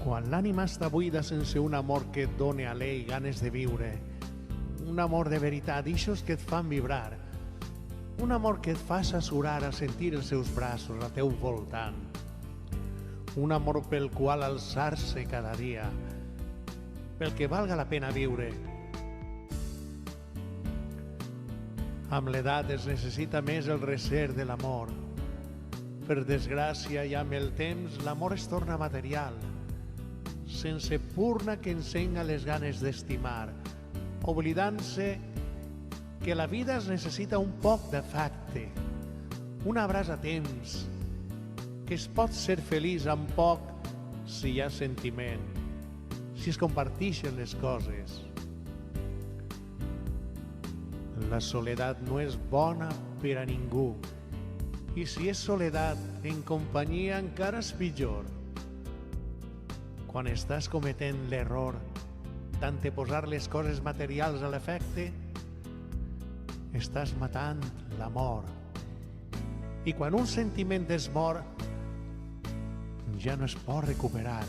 Quan l'ànima està buida sense un amor que et doni alè i ganes de viure, un amor de veritat, d'ixos que et fan vibrar, un amor que et fa s'assurar a sentir els seus braços al teu voltant, un amor pel qual alçar-se cada dia, pel que valga la pena viure. Amb l'edat es necessita més el recer de l'amor. Per desgràcia i amb el temps l'amor es torna material, sense purna que encenga les ganes d'estimar, oblidant-se que la vida es necessita un poc d'afecte, un abraç a temps, que es pot ser feliç amb poc si hi ha sentiment, si es comparteixen les coses. La soledat no és bona per a ningú, i si és soledat, en companyia encara és pitjor. Quan estàs cometent l'error d'anteposar les coses materials a l'efecte, estàs matant l'amor. I quan un sentiment es mor, ja no es pot recuperar.